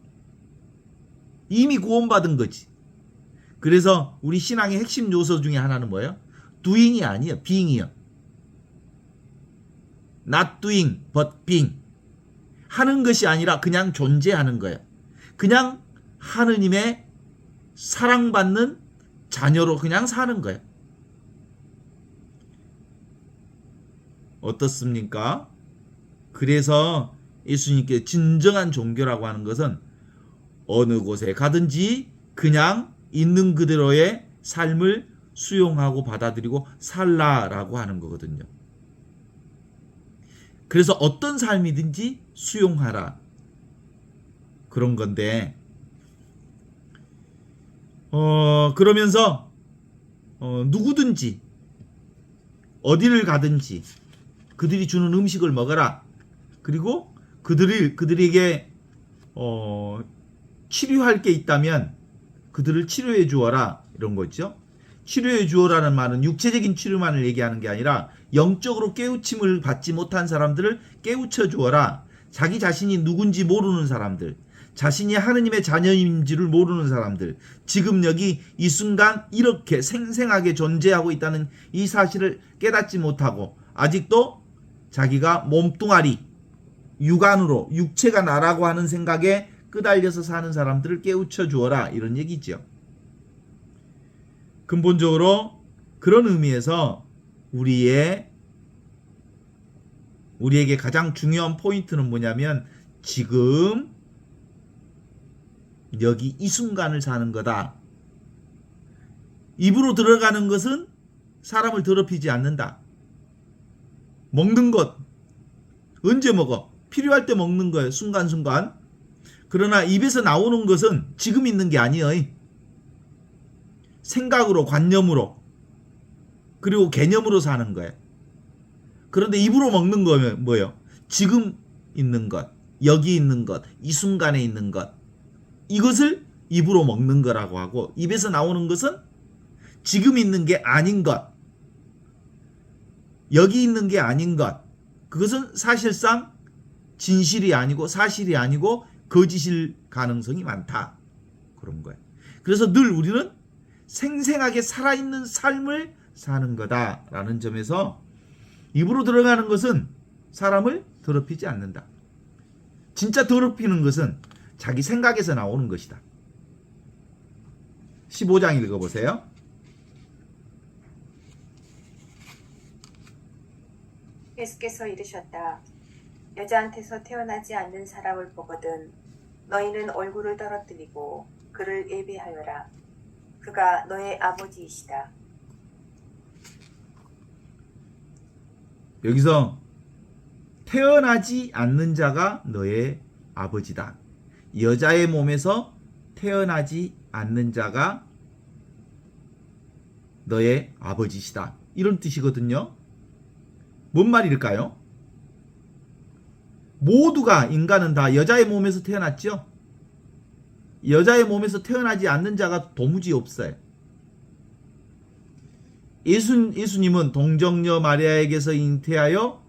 이미 구원받은 거지. 그래서 우리 신앙의 핵심 요소 중에 하나는 뭐예요? doing이 아니에요. being이요. not doing but being. 하는 것이 아니라 그냥 존재하는 거예요. 그냥 하느님의 사랑받는 자녀로 그냥 사는 거예요. 어떻습니까? 그래서 예수님께 진정한 종교라고 하는 것은 어느 곳에 가든지 그냥 있는 그대로의 삶을 수용하고 받아들이고 살라라고 하는 거거든요. 그래서 어떤 삶이든지 수용하라 그런 건데 그러면서 누구든지 어디를 가든지 그들이 주는 음식을 먹어라. 그리고 그들에게 치료할 게 있다면 그들을 치료해 주어라 이런 거죠. 치료해 주어라는 말은 육체적인 치료만을 얘기하는 게 아니라 영적으로 깨우침을 받지 못한 사람들을 깨우쳐 주어라. 자기 자신이 누군지 모르는 사람들, 자신이 하느님의 자녀인지를 모르는 사람들, 지금 여기 이 순간 이렇게 생생하게 존재하고 있다는 이 사실을 깨닫지 못하고 아직도 자기가 몸뚱아리, 육안으로 육체가 나라고 하는 생각에 끄달려서 사는 사람들을 깨우쳐 주어라 이런 얘기죠. 근본적으로 그런 의미에서 우리에게 가장 중요한 포인트는 뭐냐면 지금 여기 이 순간을 사는 거다. 입으로 들어가는 것은 사람을 더럽히지 않는다. 먹는 것 언제 먹어? 필요할 때 먹는 거예요. 순간순간. 그러나 입에서 나오는 것은 지금 있는 게 아니에요. 생각으로, 관념으로, 그리고 개념으로 사는 거예요. 그런데 입으로 먹는 거면 뭐예요? 지금 있는 것, 여기 있는 것, 이 순간에 있는 것. 이것을 입으로 먹는 거라고 하고 입에서 나오는 것은 지금 있는 게 아닌 것, 여기 있는 게 아닌 것. 그것은 사실상 진실이 아니고 사실이 아니고 거짓일 가능성이 많다. 그런 거예요. 그래서 늘 우리는 생생하게 살아있는 삶을 사는 거다라는 점에서 입으로 들어가는 것은 사람을 더럽히지 않는다. 진짜 더럽히는 것은 자기 생각에서 나오는 것이다. 15장 읽어보세요. 예수께서 이르셨다. 여자한테서 태어나지 않는 사람을 보거든 너희는 얼굴을 떨어뜨리고 그를 예배하여라. 그가 너의 아버지이시다. 여기서 태어나지 않는 자가 너의 아버지다. 여자의 몸에서 태어나지 않는 자가 너의 아버지시다. 이런 뜻이거든요. 뭔 말일까요? 모두가 인간은 다 여자의 몸에서 태어났죠. 여자의 몸에서 태어나지 않는 자가 도무지 없어요. 예수님은 동정녀 마리아에게서 잉태하여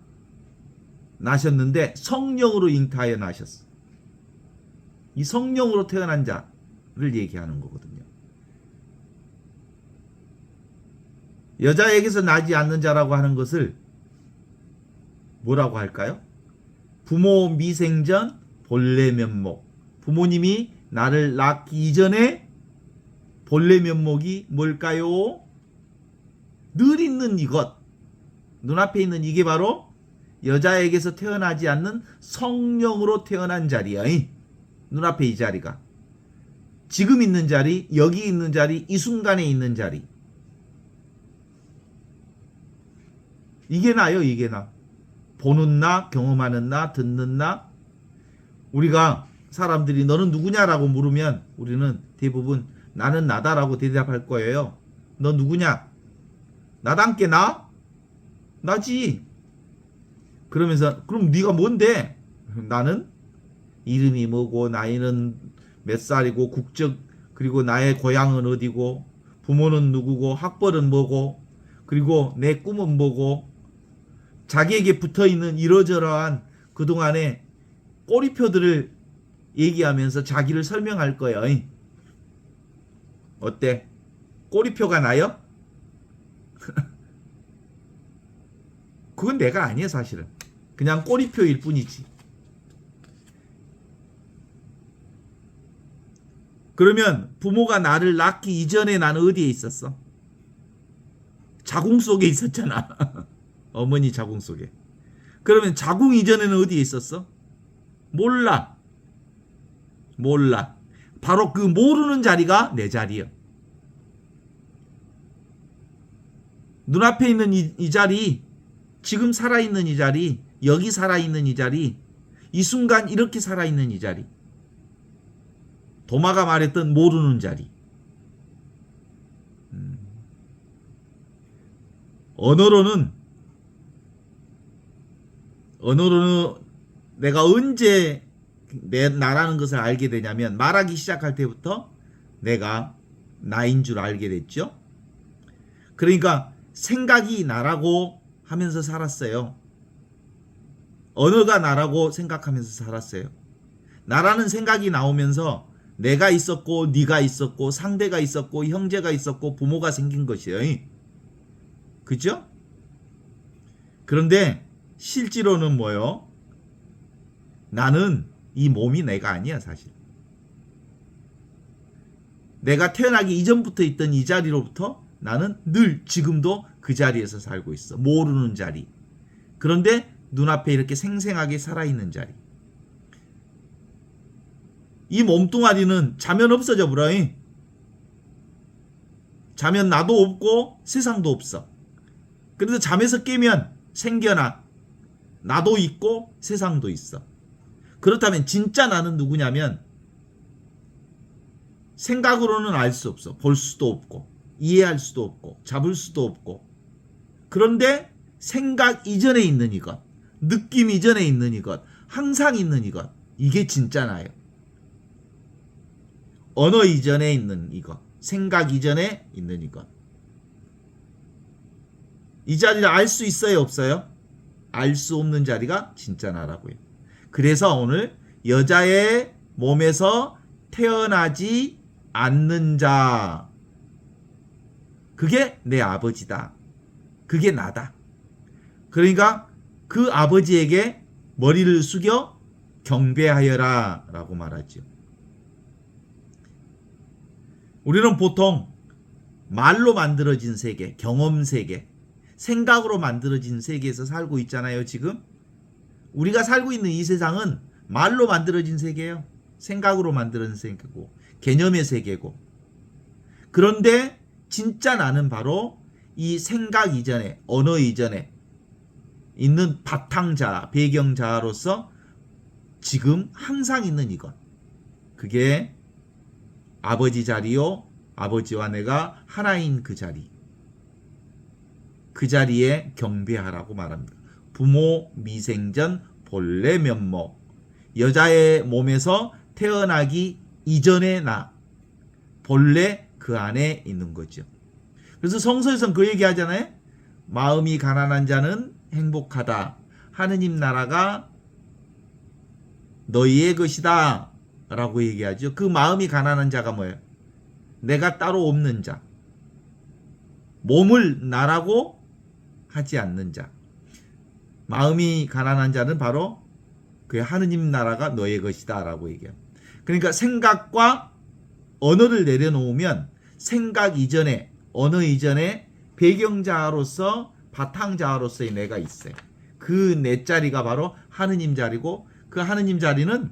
나셨는데 성령으로 잉태하여 나셨어. 이 성령으로 태어난 자를 얘기하는 거거든요. 여자에게서 나지 않는 자라고 하는 것을 뭐라고 할까요? 부모 미생전 본래 면목. 부모님이 나를 낳기 이전에 본래 면목이 뭘까요? 늘 있는 이것. 눈앞에 있는 이게 바로 여자에게서 태어나지 않는 성령으로 태어난 자리야. 눈앞에 이 자리가. 지금 있는 자리, 여기 있는 자리, 이 순간에 있는 자리. 이게 나요, 이게 나. 보는 나, 경험하는 나, 듣는 나. 우리가 사람들이 너는 누구냐라고 물으면 우리는 대부분 나는 나다라고 대답할 거예요. 너 누구냐? 나답게 나? 나지. 그러면서 그럼 네가 뭔데? 나는 이름이 뭐고 나이는 몇 살이고 국적 그리고 나의 고향은 어디고 부모는 누구고 학벌은 뭐고 그리고 내 꿈은 뭐고 자기에게 붙어있는 이러저러한 그동안의 꼬리표들을 얘기하면서 자기를 설명할 거예요. 어때? 꼬리표가 나요? 그건 내가 아니야 사실은. 그냥 꼬리표일 뿐이지. 그러면 부모가 나를 낳기 이전에 나는 어디에 있었어? 자궁 속에 있었잖아. 어머니 자궁 속에. 그러면 자궁 이전에는 어디에 있었어? 몰라. 몰라. 바로 그 모르는 자리가 내 자리야. 눈앞에 있는 이 자리, 지금 살아있는 이 자리, 여기 살아있는 이 자리, 이 순간 이렇게 살아있는 이 자리. 도마가 말했던 모르는 자리. 언어로는 내가 언제 나라는 것을 알게 되냐면 말하기 시작할 때부터 내가 나인 줄 알게 됐죠. 그러니까 생각이 나라고 하면서 살았어요. 언어가 나라고 생각하면서 살았어요. 나라는 생각이 나오면서 내가 있었고 네가 있었고 상대가 있었고 형제가 있었고 부모가 생긴 것이에요. 그죠? 그런데 실제로는 뭐요? 나는 이 몸이 내가 아니야 사실. 내가 태어나기 이전부터 있던 이 자리로부터 나는 늘 지금도 그 자리에서 살고 있어. 모르는 자리. 그런데 눈앞에 이렇게 생생하게 살아있는 자리. 이 몸뚱아리는 자면 없어져 버려. 자면 나도 없고 세상도 없어. 그래서 잠에서 깨면 생겨나. 나도 있고 세상도 있어. 그렇다면 진짜 나는 누구냐면 생각으로는 알 수 없어. 볼 수도 없고 이해할 수도 없고 잡을 수도 없고. 그런데 생각 이전에 있는 이것, 느낌 이전에 있는 이것, 항상 있는 이것, 이게 진짜 나예요. 언어 이전에 있는 이것, 생각 이전에 있는 이것. 이 자리를 알 수 있어요, 없어요? 알 수 없는 자리가 진짜 나라고요. 그래서 오늘 여자의 몸에서 태어나지 않는 자, 그게 내 아버지다. 그게 나다. 그러니까 그 아버지에게 머리를 숙여 경배하여라 라고 말하죠. 우리는 보통 말로 만들어진 세계, 경험 세계, 생각으로 만들어진 세계에서 살고 있잖아요. 지금 우리가 살고 있는 이 세상은 말로 만들어진 세계예요. 생각으로 만들어진 세계고 개념의 세계고. 그런데 진짜 나는 바로 이 생각 이전에, 언어 이전에 있는 바탕자, 배경자로서 지금 항상 있는 이것. 그게 아버지 자리요, 아버지와 내가 하나인 그 자리. 그 자리에 경배하라고 말합니다. 부모 미생전 본래 면목. 여자의 몸에서 태어나기 이전의 나. 본래 그 안에 있는 거죠. 그래서 성서에서는 그 얘기 하잖아요. 마음이 가난한 자는 행복하다. 하느님 나라가 너희의 것이다. 라고 얘기하죠. 그 마음이 가난한 자가 뭐예요? 내가 따로 없는 자. 몸을 나라고 하지 않는 자. 마음이 가난한 자는 바로 그 하느님 나라가 너의 것이다 라고 얘기해요. 그러니까 생각과 언어를 내려놓으면 생각 이전에, 언어 이전에 배경자로서 바탕자로서의 내가 있어요. 그 내 자리가 바로 하느님 자리고, 그 하느님 자리는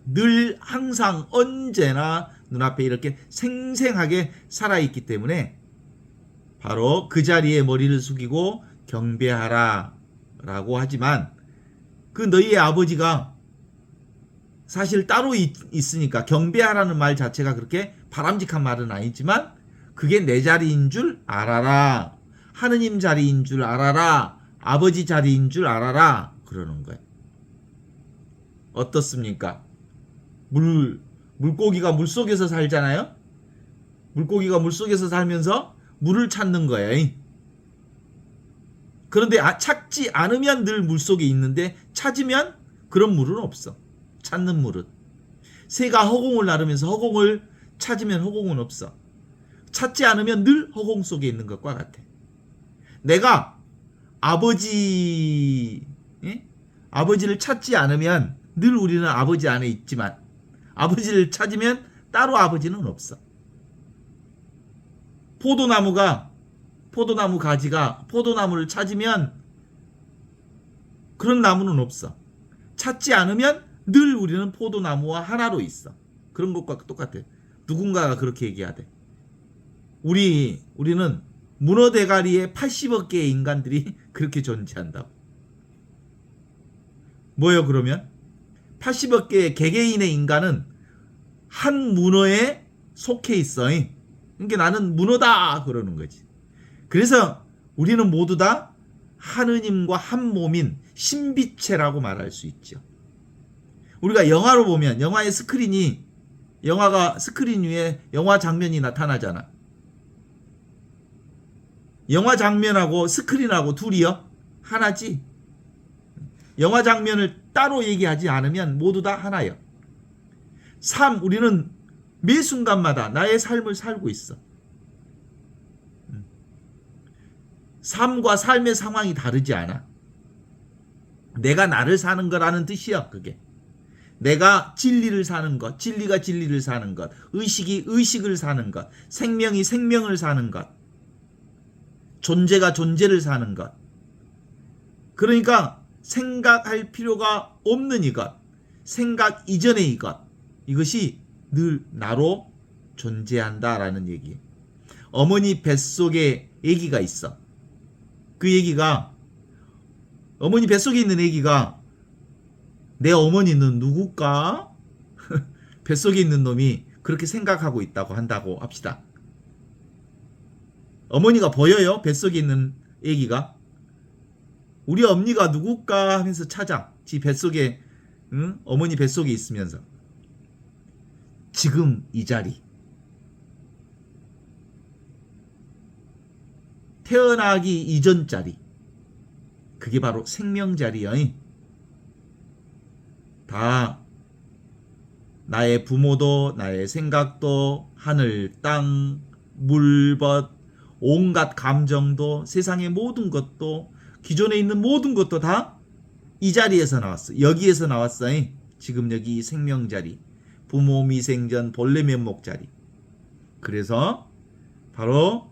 늘 항상 언제나 눈앞에 이렇게 생생하게 살아있기 때문에 바로 그 자리에 머리를 숙이고 경배하라 라고 하지만, 그 너희의 아버지가 사실 따로 있으니까 경배하라는 말 자체가 그렇게 바람직한 말은 아니지만 그게 내 자리인 줄 알아라. 하느님 자리인 줄 알아라. 아버지 자리인 줄 알아라. 그러는 거예요. 어떻습니까? 물고기가 물속에서 살잖아요. 물고기가 물속에서 살면서 물을 찾는 거예요. 그런데 찾지 않으면 늘 물속에 있는데 찾으면 그런 물은 없어. 찾는 물은. 새가 허공을 나르면서 허공을 찾으면 허공은 없어. 찾지 않으면 늘 허공 속에 있는 것과 같아. 내가 아버지를 찾지 않으면 늘 우리는 아버지 안에 있지만 아버지를 찾으면 따로 아버지는 없어. 포도나무 가지가 포도나무를 찾으면 그런 나무는 없어. 찾지 않으면 늘 우리는 포도나무와 하나로 있어. 그런 것과 똑같아. 누군가가 그렇게 얘기하대. 우리는 문어 대가리에 80억 개의 인간들이 그렇게 존재한다고. 뭐요 그러면? 80억 개의 개개인의 인간은 한 문어에 속해 있어. 그러니까 나는 문어다 그러는 거지. 그래서 우리는 모두 다 하느님과 한 몸인 신비체라고 말할 수 있죠. 우리가 영화로 보면 영화의 영화가 스크린 위에 영화 장면이 나타나잖아. 영화 장면하고 스크린하고 둘이요? 하나지. 영화 장면을 따로 얘기하지 않으면 모두 다 하나요. 우리는 매 순간마다 나의 삶을 살고 있어. 삶과 삶의 상황이 다르지 않아. 내가 나를 사는 거라는 뜻이야, 그게. 내가 진리를 사는 것, 진리가 진리를 사는 것, 의식이 의식을 사는 것, 생명이 생명을 사는 것, 존재가 존재를 사는 것. 그러니까 생각할 필요가 없는 이것, 생각 이전의 이것, 이것이 늘 나로 존재한다라는 얘기예요. 어머니 뱃속에 아기가 있어. 그 아기가, 어머니 뱃속에 있는 아기가 내 어머니는 누굴까? 뱃속에 있는 놈이 그렇게 생각하고 있다고 한다고 합시다. 어머니가 보여요? 뱃속에 있는 아기가? 우리 엄니가 누굴까 하면서 찾아. 지 뱃속에, 어머니 뱃속에 있으면서. 지금 이 자리. 태어나기 이전 자리. 그게 바로 생명 자리야. 다 나의 부모도 나의 생각도 하늘, 땅, 물벗, 온갖 감정도 세상의 모든 것도 기존에 있는 모든 것도 다 이 자리에서 나왔어. 여기에서 나왔어. 지금 여기 생명 자리. 부모 미생전 본래 면목 자리. 그래서 바로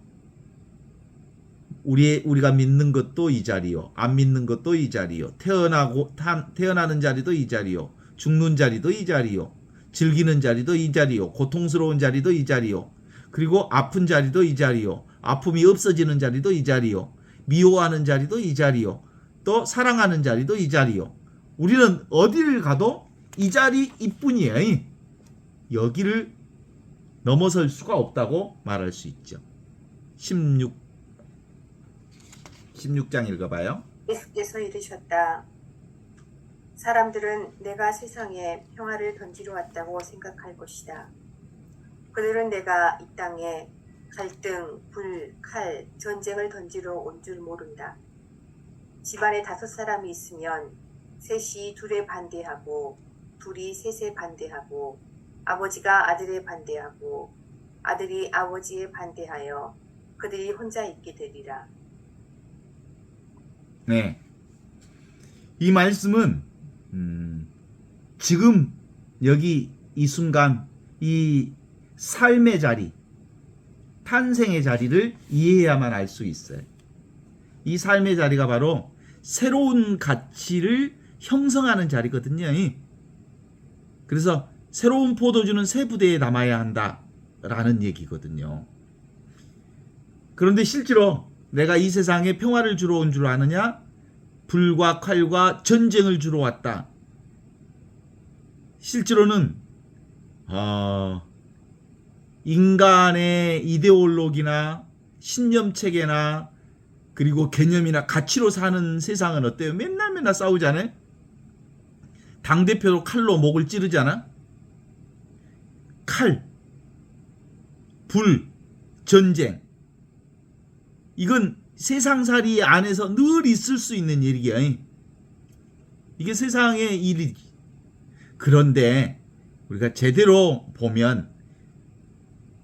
우리가 믿는 것도 이 자리요. 안 믿는 것도 이 자리요. 태어나는 자리도 이 자리요. 죽는 자리도 이 자리요. 즐기는 자리도 이 자리요. 고통스러운 자리도 이 자리요. 그리고 아픈 자리도 이 자리요. 아픔이 없어지는 자리도 이 자리요. 미워하는 자리도 이 자리요. 또 사랑하는 자리도 이 자리요. 우리는 어디를 가도 이 자리 이뿐이에요. 여기를 넘어설 수가 없다고 말할 수 있죠. 16장 읽어봐요. 예수께서 이르셨다. 사람들은 내가 세상에 평화를 던지러 왔다고 생각할 것이다. 그들은 내가 이 땅에 갈등, 불, 칼, 전쟁을 던지러 온 줄 모른다. 집안에 5사람이 있으면 셋이 둘에 반대하고 둘이 셋에 반대하고 아버지가 아들에 반대하고 아들이 아버지에 반대하여 그들이 혼자 있게 되리라. 네. 이 말씀은 지금 여기 이 순간 이 삶의 자리, 탄생의 자리를 이해해야만 알 수 있어요. 이 삶의 자리가 바로 새로운 가치를 형성하는 자리거든요. 그래서 새로운 포도주는 새 부대에 남아야 한다라는 얘기거든요. 그런데 실제로 내가 이 세상에 평화를 주러 온 줄 아느냐? 불과 칼과 전쟁을 주러 왔다. 실제로는 인간의 이데올로기나 신념체계나 그리고 개념이나 가치로 사는 세상은 어때요? 맨날 싸우잖아요. 당대표로 칼로 목을 찌르잖아. 칼, 불, 전쟁. 이건 세상살이 안에서 늘 있을 수 있는 일이야. 이게 세상의 일이지. 그런데 우리가 제대로 보면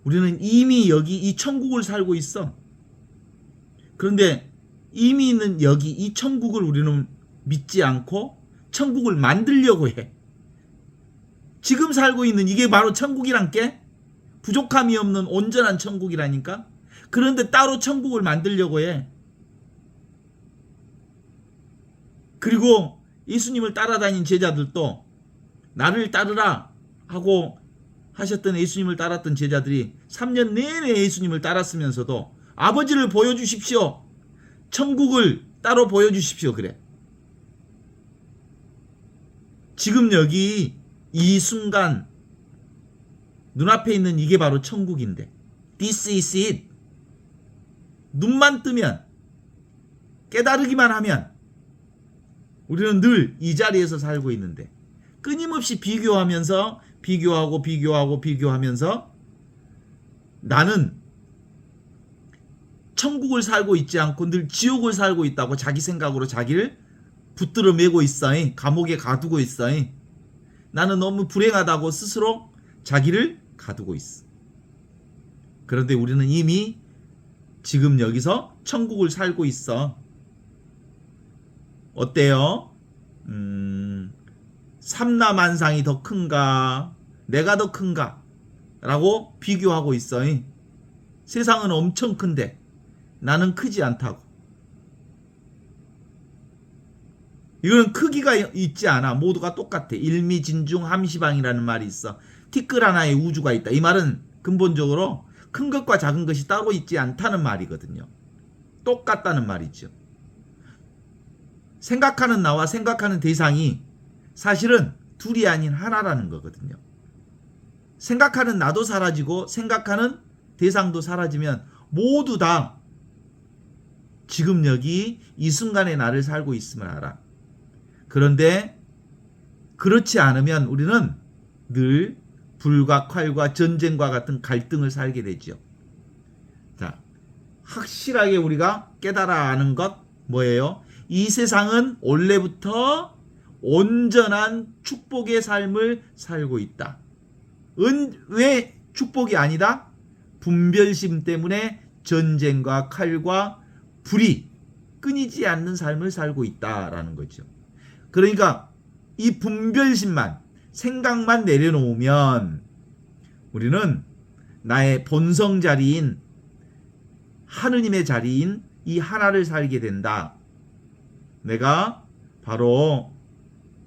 우리는 이미 여기 이 천국을 살고 있어. 그런데 이미 있는 여기 이 천국을 우리는 믿지 않고 천국을 만들려고 해. 지금 살고 있는 이게 바로 천국이란 게 부족함이 없는 온전한 천국이라니까. 그런데 따로 천국을 만들려고 해. 그리고 예수님을 따라다닌 제자들도 나를 따르라 하고 하셨던 예수님을 따랐던 제자들이 3년 내내 예수님을 따랐으면서도 아버지를 보여주십시오. 천국을 따로 보여주십시오. 그래. 지금 여기 이 순간 눈앞에 있는 이게 바로 천국인데 This is it. 눈만 뜨면 깨달으기만 하면 우리는 늘 이 자리에서 살고 있는데 끊임없이 비교하면서 비교하면서 나는 천국을 살고 있지 않고 늘 지옥을 살고 있다고 자기 생각으로 자기를 붙들어 매고 있어. 감옥에 가두고 있어. 나는 너무 불행하다고 스스로 자기를 가두고 있어. 그런데 우리는 이미 지금 여기서 천국을 살고 있어. 어때요? 삼라만상이 더 큰가? 내가 더 큰가? 라고 비교하고 있어. 세상은 엄청 큰데 나는 크지 않다고. 이거는 크기가 있지 않아. 모두가 똑같아. 일미진중 함시방이라는 말이 있어. 티끌 하나의 우주가 있다. 이 말은 근본적으로 큰 것과 작은 것이 따로 있지 않다는 말이거든요. 똑같다는 말이죠. 생각하는 나와 생각하는 대상이 사실은 둘이 아닌 하나라는 거거든요. 생각하는 나도 사라지고 생각하는 대상도 사라지면 모두 다 지금 여기 이 순간의 나를 살고 있음을 알아. 그런데 그렇지 않으면 우리는 늘 불과 칼과 전쟁과 같은 갈등을 살게 되죠. 자, 확실하게 우리가 깨달아 아는 것 뭐예요? 이 세상은 원래부터 온전한 축복의 삶을 살고 있다. 왜 축복이 아니다? 분별심 때문에 전쟁과 칼과 불이 끊이지 않는 삶을 살고 있다라는 거죠. 그러니까 이 분별심만, 생각만 내려놓으면 우리는 나의 본성 자리인 하느님의 자리인 이 하나를 살게 된다. 내가 바로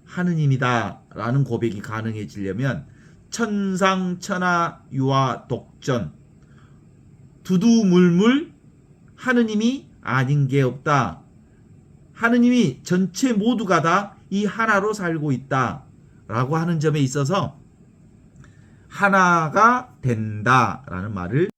하느님이다 라는 고백이 가능해지려면 천상천하 유아 독전 두두물물 하느님이 아닌 게 없다. 하느님이 전체 모두가 다 이 하나로 살고 있다 라고 하는 점에 있어서 하나가 된다 라는 말을